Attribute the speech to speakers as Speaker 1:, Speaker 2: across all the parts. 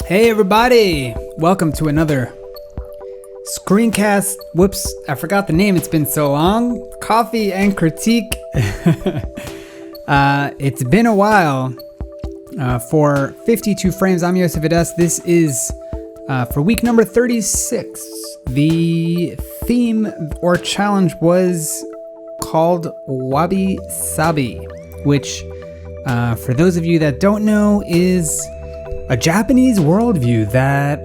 Speaker 1: Hey everybody! Welcome to another screencast. Whoops, I forgot the name, it's been so long. Coffee and Critique. It's been a while for 52 Frames. I'm Yosef Ades. This is for week number 36. The theme or challenge was called Wabi Sabi, which for those of you that don't know is a Japanese worldview that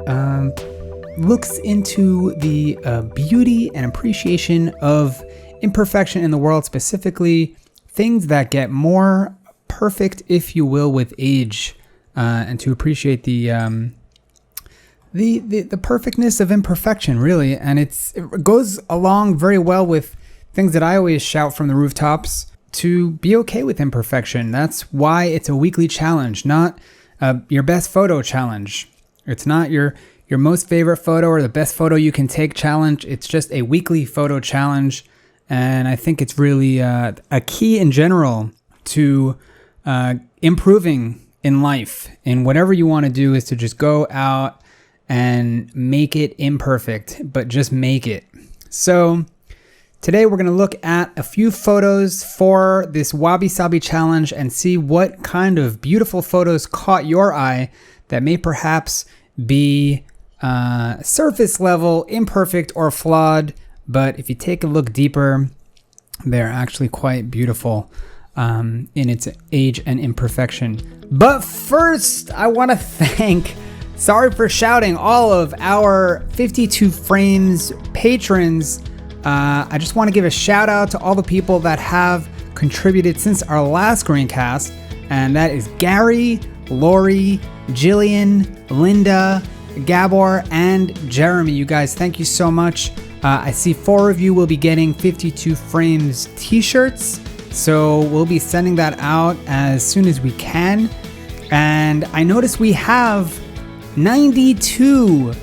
Speaker 1: looks into the beauty and appreciation of imperfection in the world, specifically things that get more perfect, if you will, with age, and to appreciate the perfectness of imperfection, really. And it goes along very well with things that I always shout from the rooftops, to be okay with imperfection. That's why it's a weekly challenge, not your best photo challenge. It's not your most favorite photo or the best photo you can take challenge. It's just a weekly photo challenge. And I think it's really a key in general to improving in life. And whatever you want to do is to just go out and make it imperfect, but just make it. So today we're going to look at a few photos for this Wabi Sabi challenge and see what kind of beautiful photos caught your eye that may perhaps be surface level, imperfect, or flawed. But if you take a look deeper, they're actually quite beautiful in its age and imperfection. But first, I want to thank, sorry for shouting, all of our 52 Frames patrons. I just want to give a shout out to all the people that have contributed since our last screencast, and that is Gary, Lori, Jillian, Linda, Gabor, and Jeremy. You guys, thank you so much. I see 4 of you will be getting 52 Frames t-shirts, so we'll be sending that out as soon as we can. And I noticed we have 92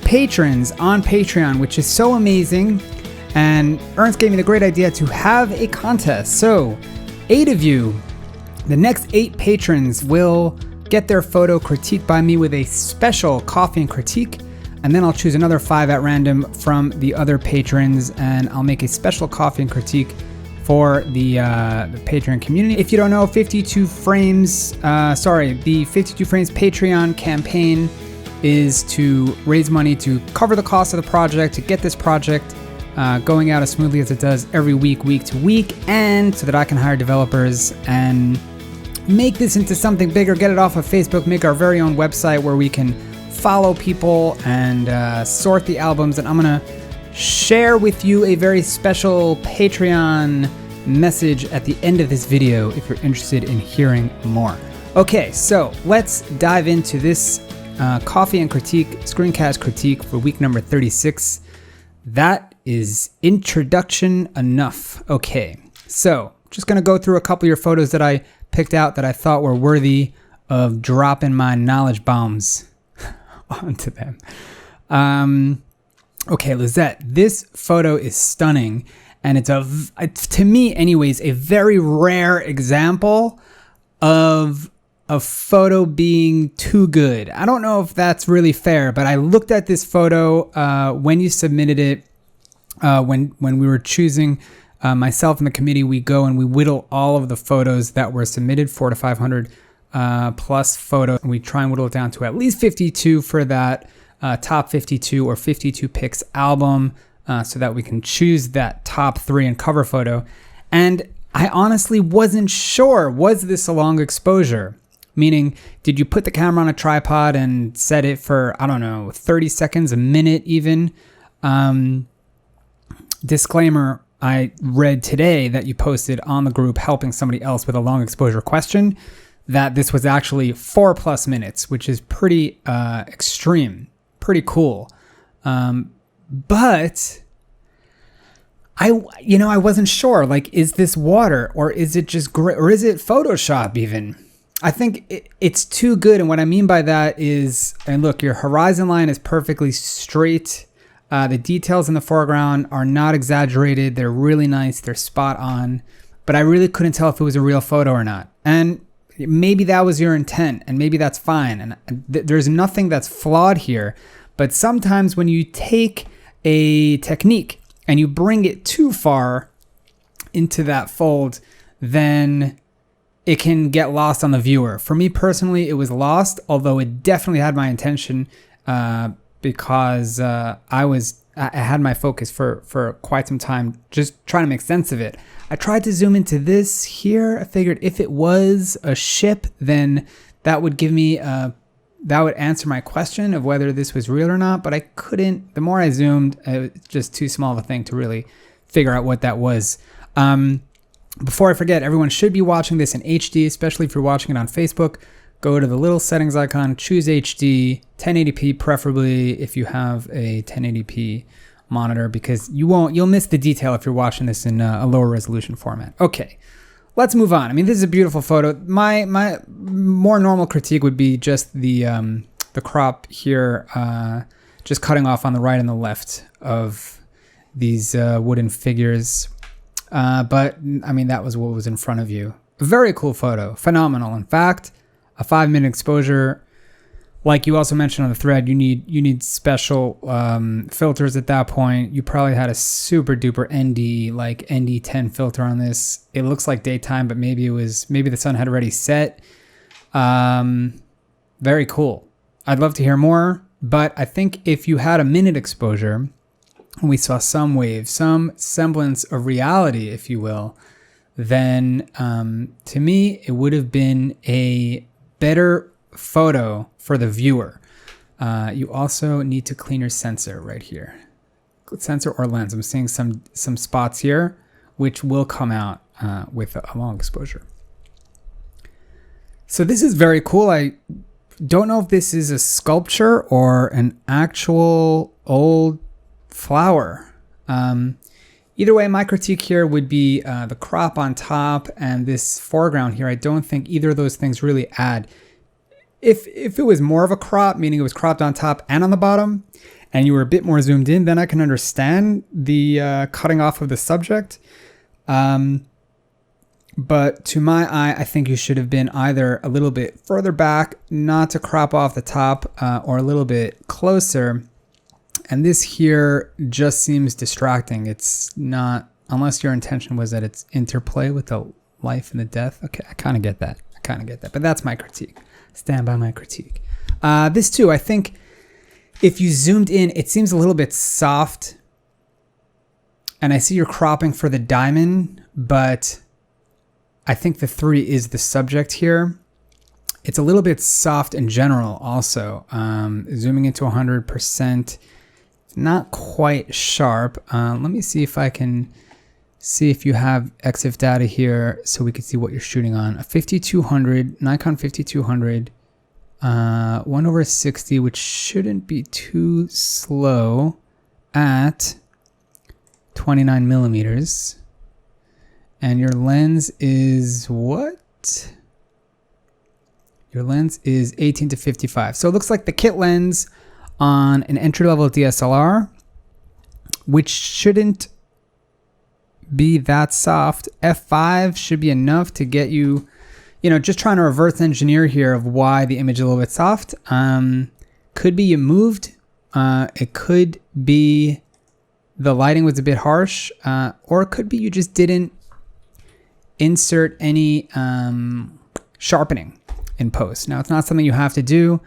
Speaker 1: patrons on Patreon, which is so amazing. And Ernst gave me the great idea to have a contest. So 8 of you, the next 8 patrons, will get their photo critiqued by me with a special coffee and critique. And then I'll choose another 5 at random from the other patrons, and I'll make a special coffee and critique for the Patreon community. If you don't know, 52 Frames, the 52 Frames Patreon campaign is to raise money to cover the cost of the project, to get this project going out as smoothly as it does every week to week, and so that I can hire developers and make this into something bigger, get it off of Facebook, make our very own website where we can follow people and sort the albums. And I'm gonna share with you a very special Patreon message at the end of this video if you're interested in hearing more. Okay, so let's dive into this coffee and critique, screencast critique for week number 36. That is introduction enough. Okay, so just gonna go through a couple of your photos that I picked out that I thought were worthy of dropping my knowledge bombs onto them. Okay, Lizette, this photo is stunning, and it's to me anyways, a very rare example of a photo being too good. I don't know if that's really fair, but I looked at this photo when you submitted it, when we were choosing, myself and the committee, we go and we whittle all of the photos that were submitted, 400 to 500 plus photos, and we try and whittle it down to at least 52 for that top 52 or 52 picks album, so that we can choose that top 3 and cover photo. And I honestly wasn't sure, was this a long exposure? Meaning, did you put the camera on a tripod and set it for, I don't know, 30 seconds, a minute even? Disclaimer, I read today that you posted on the group helping somebody else with a long exposure question, that this was actually 4+ minutes, which is pretty extreme, pretty cool. But I wasn't sure, like, is this water, or is it just or is it Photoshop even? I think it's too good. And what I mean by that is, and look, your horizon line is perfectly straight. The details in the foreground are not exaggerated. They're really nice. They're spot on. But I really couldn't tell if it was a real photo or not. And maybe that was your intent, and maybe that's fine. And there's nothing that's flawed here. But sometimes when you take a technique and you bring it too far into that fold, then it can get lost on the viewer. For me personally, it was lost, although it definitely had my intention, because I had my focus for quite some time, just trying to make sense of it. I tried to zoom into this here. I figured if it was a ship, then that would give me that would answer my question of whether this was real or not, but I couldn't. The more I zoomed, it was just too small of a thing to really figure out what that was. Before I forget, everyone should be watching this in HD, especially if you're watching it on Facebook. Go to the little settings icon, choose HD, 1080p preferably if you have a 1080p monitor, because you'll miss the detail if you're watching this in a lower resolution format. Okay, let's move on. I mean, this is a beautiful photo. My more normal critique would be just the crop here, just cutting off on the right and the left of these wooden figures. But I mean, that was what was in front of you. Very cool photo, phenomenal. In fact, a 5-minute exposure. Like you also mentioned on the thread, you need special filters at that point. You probably had a super duper ND, like ND10 filter on this. It looks like daytime, but maybe the sun had already set. Very cool. I'd love to hear more, but I think if you had a minute exposure, and we saw some wave, some semblance of reality, if you will, then to me, it would have been a better photo for the viewer. You also need to clean your sensor right here. Sensor or lens. I'm seeing some spots here, which will come out with a long exposure. So this is very cool. I don't know if this is a sculpture or an actual old flower. Either way, my critique here would be the crop on top and this foreground here. I don't think either of those things really add. If it was more of a crop, meaning it was cropped on top and on the bottom, and you were a bit more zoomed in, then I can understand the cutting off of the subject. But to my eye, I think you should have been either a little bit further back, not to crop off the top, or a little bit closer. And this here just seems distracting. It's not, unless your intention was that it's interplay with the life and the death. Okay, I kind of get that. But that's my critique. Stand by my critique. This too, I think if you zoomed in, it seems a little bit soft. And I see you're cropping for the diamond, but I think the 3 is the subject here. It's a little bit soft in general also. Zooming into 100%. Not quite sharp. Let me see if I can see if you have EXIF data here so we can see what you're shooting on. A 5200, Nikon 5200, 1/60, which shouldn't be too slow at 29 millimeters. And your lens is what? Your lens is 18 to 55. So it looks like the kit lens on an entry-level DSLR, which shouldn't be that soft. F5 should be enough to get you, just trying to reverse engineer here of why the image is a little bit soft. Could be you moved. It could be the lighting was a bit harsh, or it could be you just didn't insert any sharpening in post. Now, it's not something you have to do.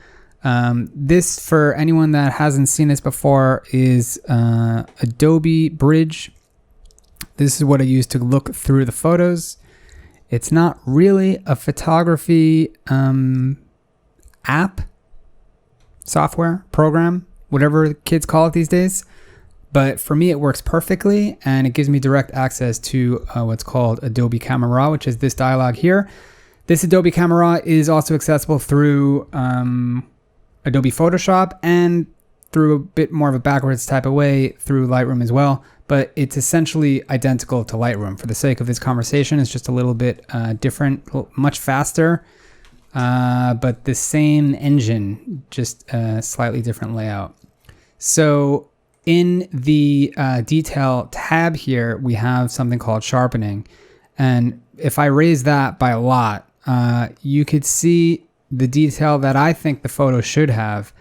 Speaker 1: This, for anyone that hasn't seen this before, is Adobe Bridge. This is what I use to look through the photos. It's not really a photography app, software, program, whatever kids call it these days. But for me, it works perfectly, and it gives me direct access to what's called Adobe Camera Raw, which is this dialog here. This Adobe Camera Raw is also accessible through Adobe Photoshop and through a bit more of a backwards type of way through Lightroom as well. But it's essentially identical to Lightroom. For the sake of this conversation, it's just a little bit different, much faster, but the same engine, just a slightly different layout. So in the detail tab here, we have something called sharpening. And if I raise that by a lot, you could see the detail that I think the photo should have.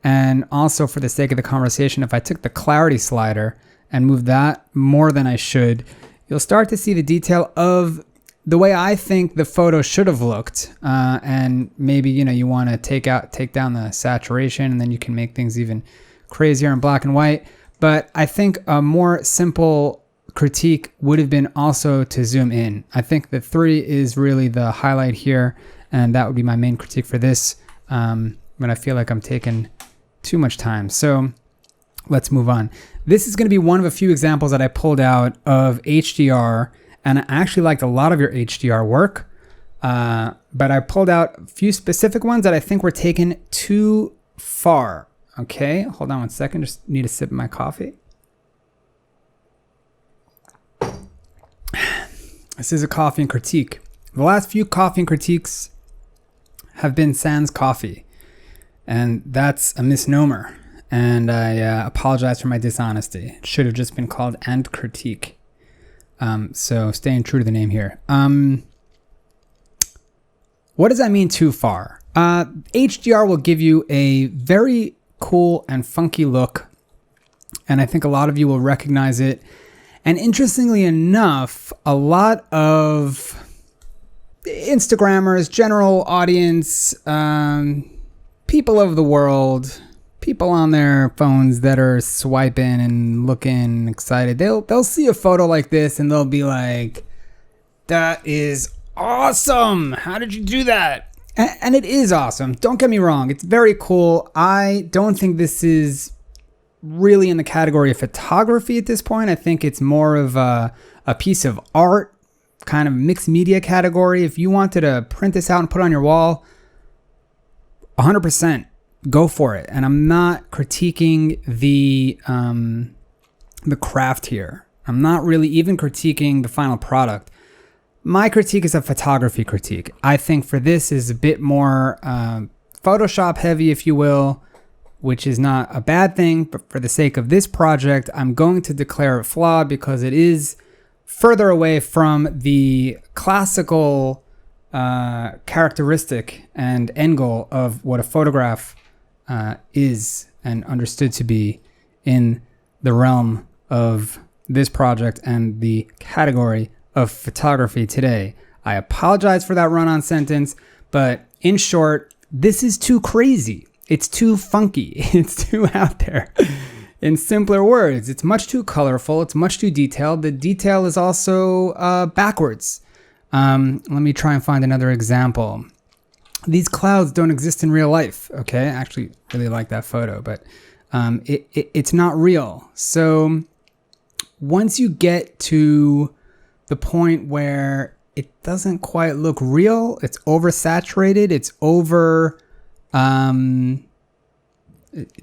Speaker 1: And also, for the sake of the conversation, if I took the clarity slider and moved that more than I should, you'll start to see the detail of the way I think the photo should have looked. And maybe, you want to take down the saturation, and then you can make things even crazier in black and white. But I think a more simple critique would have been also to zoom in. I think the 3 is really the highlight here, and that would be my main critique for this. But I feel like I'm taking too much time. So let's move on. This is going to be one of a few examples that I pulled out of HDR, and I actually liked a lot of your HDR work. But I pulled out a few specific ones that I think were taken too far. Okay, hold on one second. Just need a sip of my coffee. This is a coffee and critique. The last few coffee and critiques have been sans coffee, and that's a misnomer. And I apologize for my dishonesty. It should have just been called and critique. So staying true to the name here. What does that mean too far? HDR will give you a very cool and funky look, and I think a lot of you will recognize it. And interestingly enough, a lot of Instagrammers, general audience, people of the world, people on their phones that are swiping and looking excited, they'll see a photo like this and they'll be like, "That is awesome! How did you do that?" And it is awesome. Don't get me wrong. It's very cool. I don't think this is really in the category of photography at this point. I think it's more of a piece of art, kind of mixed media category. If you wanted to print this out and put it on your wall, 100% go for it. And I'm not critiquing the craft here. I'm not really even critiquing the final product. My critique is a photography critique. I think for this is a bit more Photoshop heavy, if you will, which is not a bad thing. But for the sake of this project, I'm going to declare it flawed because it is further away from the classical characteristic and end goal of what a photograph is and understood to be in the realm of this project and the category of photography today. I apologize for that run-on sentence, but in short, this is too crazy. It's too funky. It's too out there. In simpler words, it's much too colorful. It's much too detailed. The detail is also backwards. Let me try and find another example. These clouds don't exist in real life. Okay, I actually really like that photo, but it's not real. So once you get to the point where it doesn't quite look real, it's oversaturated, it's over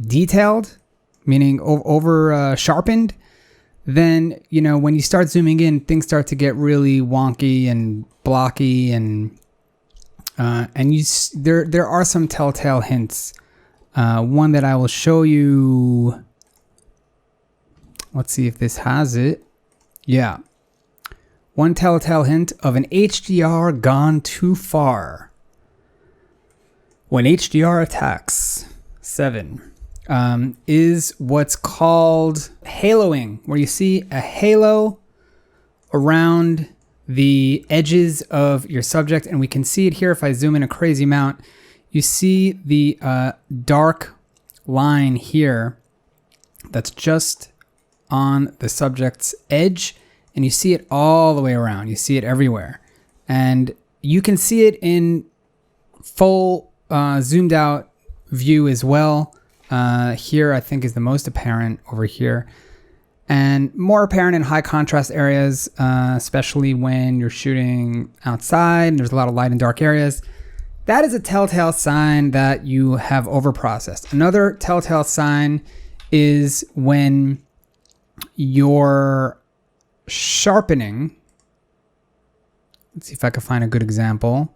Speaker 1: detailed, meaning over sharpened, then, when you start zooming in, things start to get really wonky and blocky, and there are some telltale hints. One that I will show you. Let's see if this has it. Yeah. One telltale hint of an HDR gone too far. When HDR attacks 7 is what's called haloing, where you see a halo around the edges of your subject. And we can see it here if I zoom in a crazy amount. You see the dark line here that's just on the subject's edge. And you see it all the way around. You see it everywhere. And you can see it in full zoomed out view as well. Here, I think, is the most apparent over here. And more apparent in high contrast areas, especially when you're shooting outside and there's a lot of light and dark areas. That is a telltale sign that you have overprocessed. Another telltale sign is when you're sharpening. Let's see if I can find a good example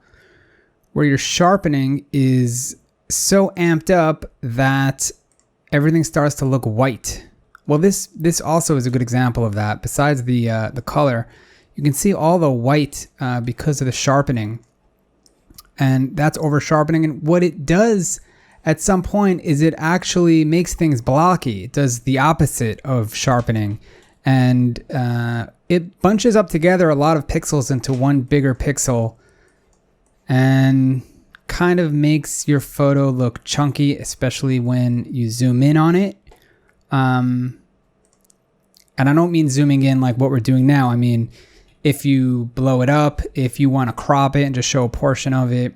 Speaker 1: where your sharpening is so amped up that everything starts to look white. Well, this also is a good example of that. Besides the color, you can see all the white because of the sharpening. and that's over sharpening. And what it does at some point is it actually makes things blocky. It does the opposite of sharpening, and it bunches up together a lot of pixels into one bigger pixel and kind of makes your photo look chunky, especially when you zoom in on it. And I don't mean zooming in like what we're doing now. I mean, if you blow it up, if you want to crop it and just show a portion of it,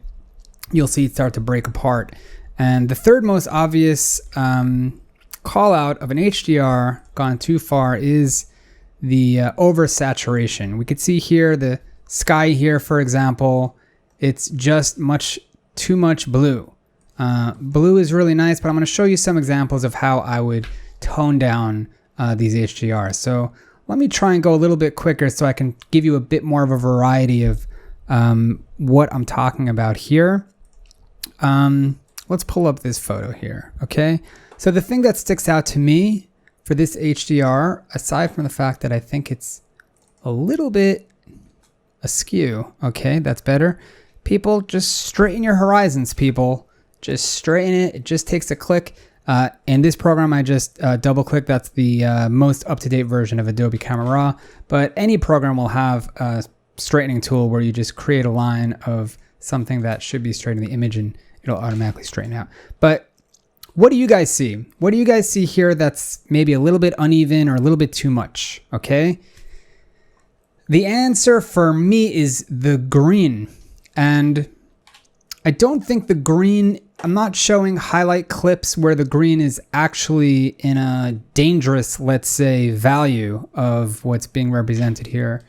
Speaker 1: you'll see it start to break apart. And the third most obvious call out of an HDR gone too far is the oversaturation. We could see here the sky here, for example, it's just too much blue. Blue is really nice, but I'm going to show you some examples of how I would tone down these HDRs. So let me try and go a little bit quicker so I can give you a bit more of a variety of what I'm talking about here. Let's pull up this photo here, okay? So the thing that sticks out to me for this HDR, aside from the fact that I think it's a little bit askew, okay, that's better. People, just straighten your horizons, people. Just straighten it. It just takes a click. In this program, I just double click. That's the most up-to-date version of Adobe Camera Raw. But any program will have a straightening tool where you just create a line of something that should be straight in the image and it'll automatically straighten out. But what do you guys see? What do you guys see here that's maybe a little bit uneven or a little bit too much? Okay. The answer for me is the green. And I don't think the green, I'm not showing highlight clips where the green is actually in a dangerous, let's say, value of what's being represented here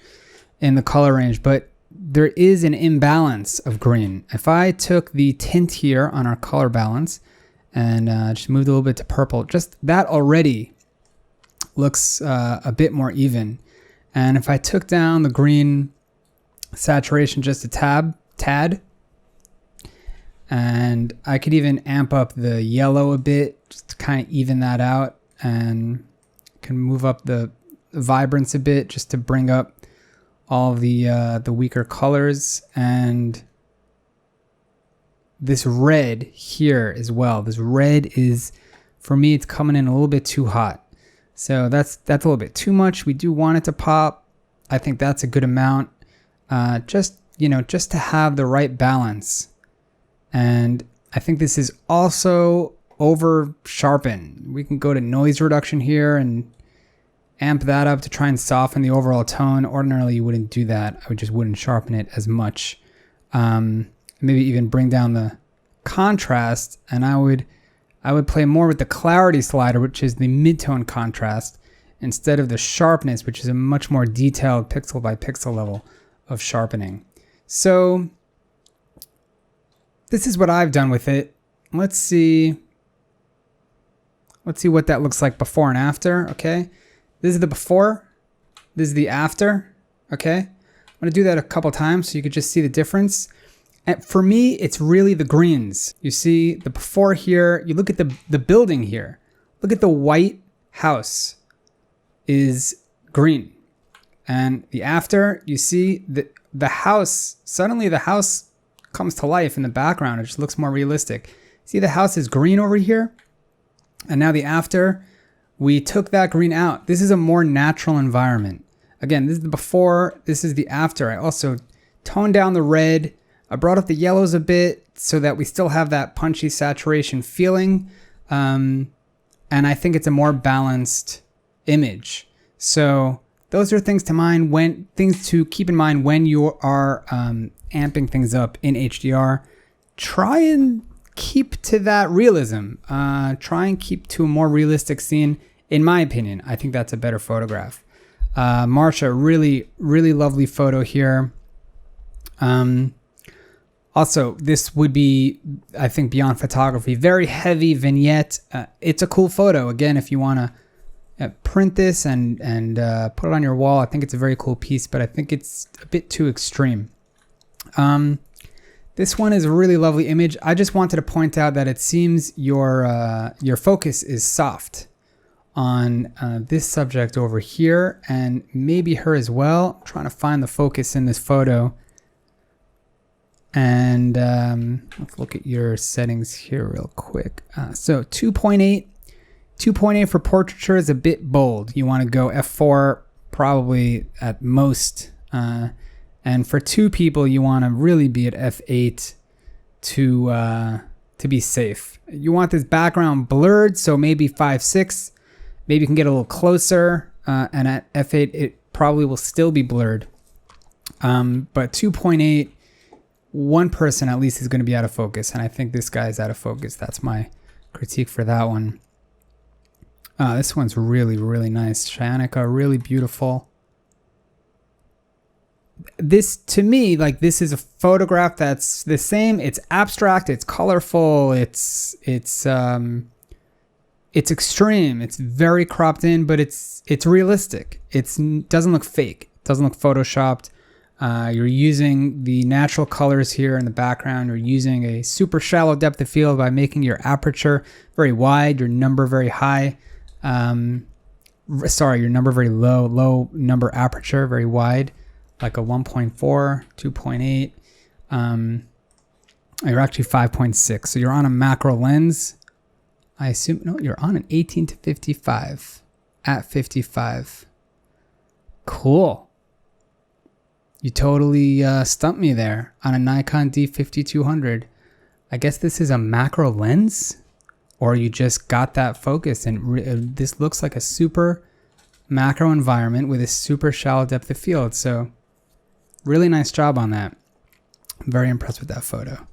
Speaker 1: in the color range, but there is an imbalance of green. If I took the tint here on our color balance and just moved a little bit to purple, just that already looks a bit more even. And if I took down the green saturation just a tad, and I could even amp up the yellow a bit just to kind of even that out, and can move up the vibrance a bit just to bring up all the weaker colors. And this red here as well. This red is, for me, it's coming in a little bit too hot. So that's a little bit too much. We do want it to pop. I think that's a good amount. Just to have the right balance. And I think this is also over sharpened. We can go to noise reduction here and amp that up to try and soften the overall tone. Ordinarily, you wouldn't do that. I just wouldn't sharpen it as much. Maybe even bring down the contrast, and I would play more with the clarity slider, which is the mid-tone contrast, instead of the sharpness, which is a much more detailed pixel by pixel level of sharpening. So this is what I've done with it. Let's see what that looks like before and after. Okay, this is the before, this is the after. Okay, I'm gonna do that a couple times so you could just see the difference. And for me, it's really the greens. You see the before here. You look at the building here. Look at the white house is green, and the after, you see the house. Suddenly, the house comes to life in the background. It just looks more realistic. See, the house is green over here, and now the after, we took that green out. This is a more natural environment. Again, this is the before. This is the after. I also toned down the red. I brought up the yellows a bit so that we still have that punchy saturation feeling. And I think it's a more balanced image. So those are things to keep in mind when you are amping things up in HDR. Try and keep to that realism. Try and keep to a more realistic scene. In my opinion, I think that's a better photograph. Marsha, really, really lovely photo here. Also, this would be, I think, beyond photography. Very heavy vignette. It's a cool photo. Again, if you want to print this and put it on your wall, I think it's a very cool piece, but I think it's a bit too extreme. This one is a really lovely image. I just wanted to point out that it seems your focus is soft on this subject over here, and maybe her as well. I'm trying to find the focus in this photo. And let's look at your settings here real quick. So 2.8 for portraiture is a bit bold. You want to go f4 probably at most. And for two people, you want to really be at f8 to be safe. You want this background blurred, so maybe 5.6. Maybe you can get a little closer, and at f8 it probably will still be blurred. But 2.8, one person at least is going to be out of focus, and I think this guy's out of focus. That's my critique for that one. This one's really, really nice. Chyanaka, really beautiful. This, to me, like, this is a photograph that's the same. It's abstract, it's colorful, it's extreme, it's very cropped in, but it's realistic. It doesn't look fake, it doesn't look photoshopped. You're using the natural colors here in the background. You're using a super shallow depth of field by making your aperture very wide, your number very high. Your number very low number aperture, very wide, like a 1.4, 2.8. You're actually 5.6. So you're on a macro lens. I assume, no, you're on an 18 to 55 at 55. Cool. You totally stumped me there on a Nikon D5200. I guess this is a macro lens, or you just got that focus, and this looks like a super macro environment with a super shallow depth of field. So really nice job on that. I'm very impressed with that photo.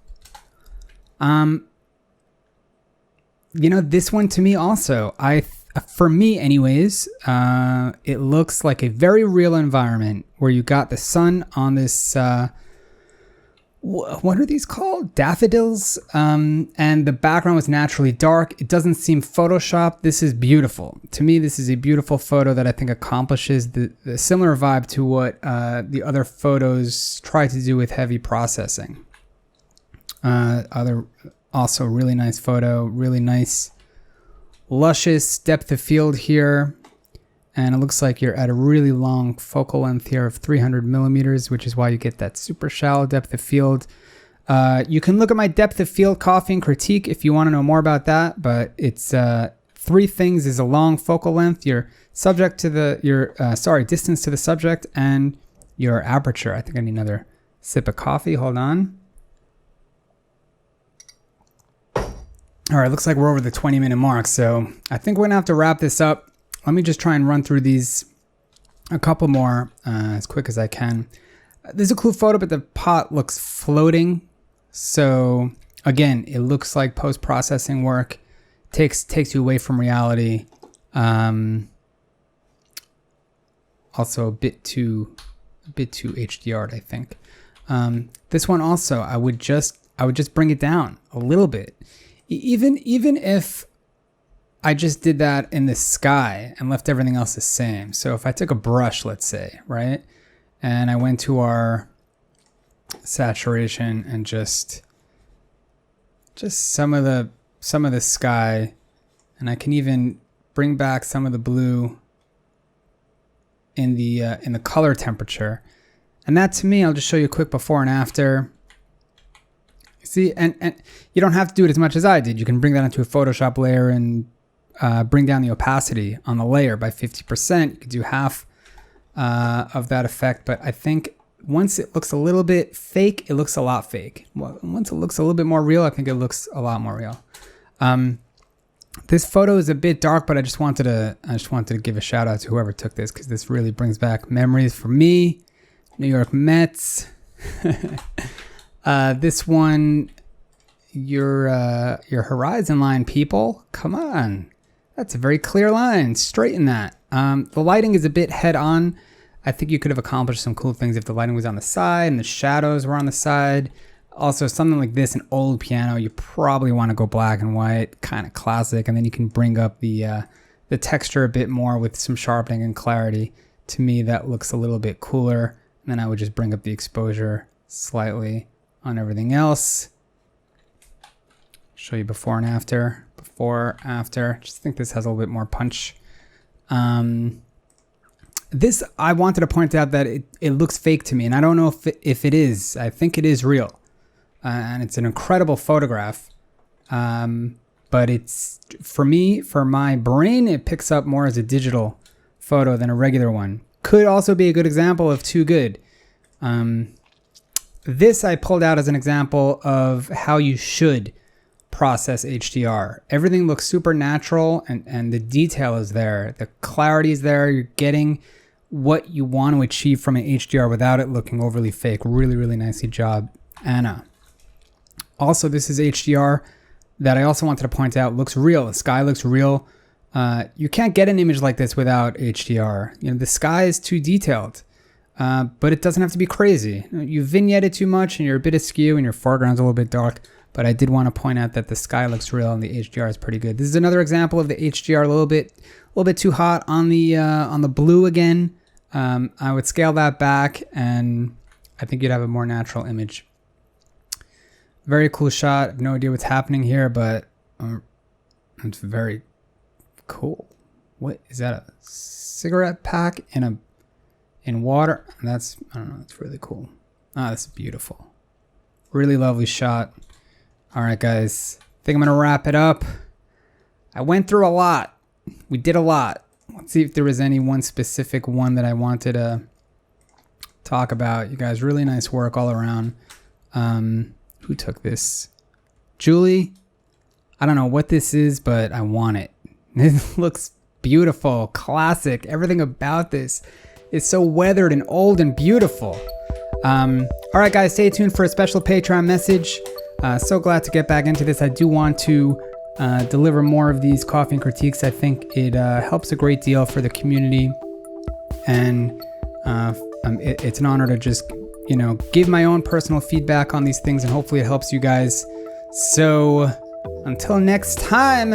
Speaker 1: This one to me also, for me anyways, it looks like a very real environment where you got the sun on this, what are these called? Daffodils. And the background was naturally dark. It doesn't seem Photoshopped. This is beautiful. To me, this is a beautiful photo that I think accomplishes the similar vibe to what the other photos try to do with heavy processing. Also really nice photo, really nice luscious depth of field here, and it looks like you're at a really long focal length here of 300 millimeters, which is why you get that super shallow depth of field. You can look at my depth of field coffee and critique if you want to know more about that, but it's three things: is a long focal length, your subject to your distance to the subject, and your aperture. I think I need another sip of coffee. Hold on. All right, looks like we're over the 20-minute mark, so I think we're gonna have to wrap this up. Let me just try and run through these a couple more as quick as I can. This is a cool photo, but the pot looks floating. So again, it looks like post-processing work. Takes you away from reality. Also a bit too HDR'd, I think. This one also, I would just bring it down a little bit. Even if I just did that in the sky and left everything else the same. So if I took a brush, let's say, right, and I went to our saturation and just some of the sky, and I can even bring back some of the blue in the color temperature, and that, to me, I'll just show you a quick before and after. See, and you don't have to do it as much as I did. You can bring that into a Photoshop layer and bring down the opacity on the layer by 50%. You could do half of that effect. But I think once it looks a little bit fake, it looks a lot fake. Once it looks a little bit more real, I think it looks a lot more real. This photo is a bit dark, but I just wanted to give a shout out to whoever took this, because this really brings back memories for me. New York Mets. This one, your horizon line, people, come on. That's a very clear line. Straighten that. The lighting is a bit head on. I think you could have accomplished some cool things if the lighting was on the side and the shadows were on the side. Also, something like this, an old piano, you probably want to go black and white, kind of classic, and then you can bring up the texture a bit more with some sharpening and clarity. To me, that looks a little bit cooler. And then I would just bring up the exposure slightly on everything else. Show you before and after. Before, after. Just think this has a little bit more punch. This, I wanted to point out that it looks fake to me, and I don't know if it is. I think it is real. and it's an incredible photograph. But it's, for me, for my brain, it picks up more as a digital photo than a regular one. Could also be a good example of too good. This I pulled out as an example of how you should process HDR. Everything looks super natural, and the detail is there. The clarity is there. You're getting what you want to achieve from an HDR without it looking overly fake. Really, really nicely job, Anna. Also, this is HDR that I also wanted to point out looks real. The sky looks real. You can't get an image like this without HDR. You know, the sky is too detailed, but it doesn't have to be crazy. You vignetted too much and you're a bit askew and your foreground's a little bit dark, but I did want to point out that the sky looks real and the HDR is pretty good. This is another example of the HDR a little bit too hot on the blue again. I would scale that back and I think you'd have a more natural image. Very cool shot. I have no idea what's happening here, but it's very cool. What is that? A cigarette pack in water? That's, I don't know. That's really cool. Ah, that's beautiful. Really lovely shot. All right, guys. I think I'm gonna wrap it up. I went through a lot. We did a lot. Let's see if there was any one specific one that I wanted to talk about. You guys, really nice work all around. Who took this? Julie? I don't know what this is, but I want it. It looks beautiful, classic. Everything about this is so weathered and old and beautiful. All right, guys, stay tuned for a special Patreon message. So glad to get back into this. I do want to deliver more of these coffee and critiques. I think it helps a great deal for the community. And it's an honor to just, give my own personal feedback on these things, and hopefully it helps you guys. So until next time,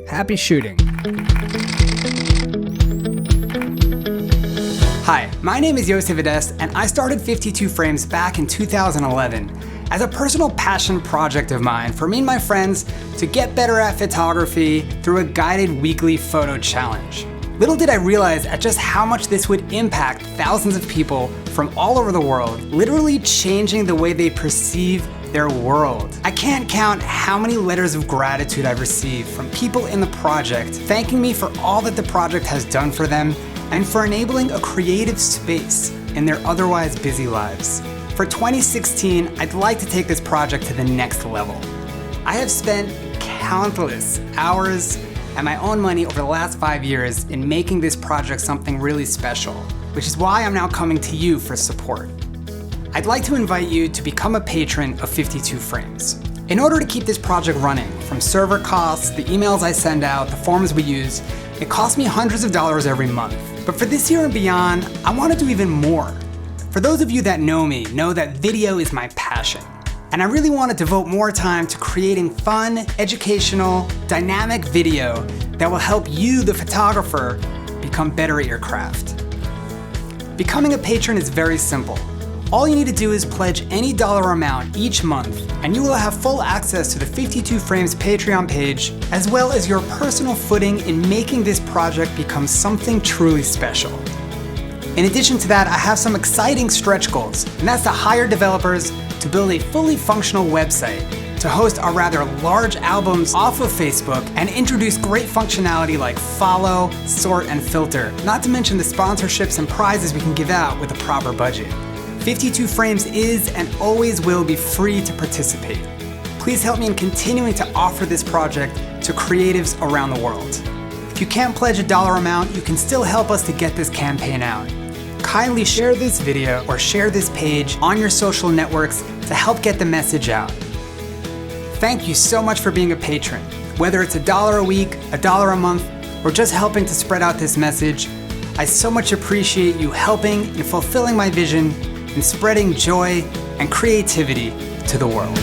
Speaker 1: happy shooting. Hi, my name is Yosef Adest, and I started 52Frames back in 2011 as a personal passion project of mine for me and my friends to get better at photography through a guided weekly photo challenge. Little did I realize at just how much this would impact thousands of people from all over the world, literally changing the way they perceive their world. I can't count how many letters of gratitude I've received from people in the project, thanking me for all that the project has done for them and for enabling a creative space in their otherwise busy lives. For 2016, I'd like to take this project to the next level. I have spent countless hours and my own money over the last 5 years in making this project something really special, which is why I'm now coming to you for support. I'd like to invite you to become a patron of 52Frames. In order to keep this project running, from server costs, the emails I send out, the forms we use, it costs me hundreds of dollars every month. But for this year and beyond, I want to do even more. For those of you that know me, know that video is my passion. And I really want to devote more time to creating fun, educational, dynamic video that will help you, the photographer, become better at your craft. Becoming a patron is very simple. All you need to do is pledge any dollar amount each month, and you will have full access to the 52Frames Patreon page, as well as your personal footing in making this project become something truly special. In addition to that, I have some exciting stretch goals, and that's to hire developers to build a fully functional website, to host our rather large albums off of Facebook, and introduce great functionality like follow, sort, and filter, not to mention the sponsorships and prizes we can give out with a proper budget. 52Frames is and always will be free to participate. Please help me in continuing to offer this project to creatives around the world. If you can't pledge a dollar amount, you can still help us to get this campaign out. Kindly share this video or share this page on your social networks to help get the message out. Thank you so much for being a patron. Whether it's $1 a week, $1 a month, or just helping to spread out this message, I so much appreciate you helping and fulfilling my vision and spreading joy and creativity to the world.